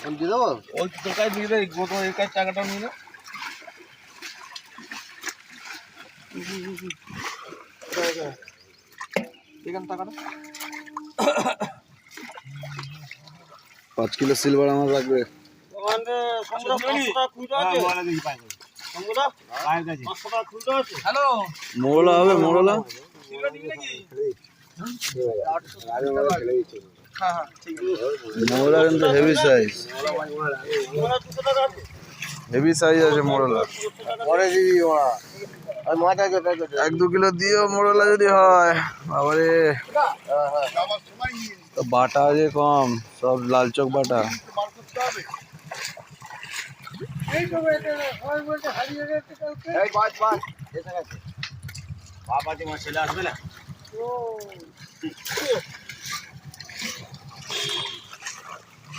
আমি দিয়ে দেবো ওই তোকাই দিয়ে দে গোটা এই কাজ টাকাটা নিয়ে না এখান টাকাটা 5 কিলো সিলভার আমার লাগবে। হ্যালো মোড়লা হবে মোড়লা মোড়লা কিন্তু হেভি সাইজ আছে মোড়লা। 1-2 কিলো দিও মোড়লা যদি হয় বাবারে। তো বাটা আছে কম, সব লাল চোখ বাটা। ছেলে আসবে না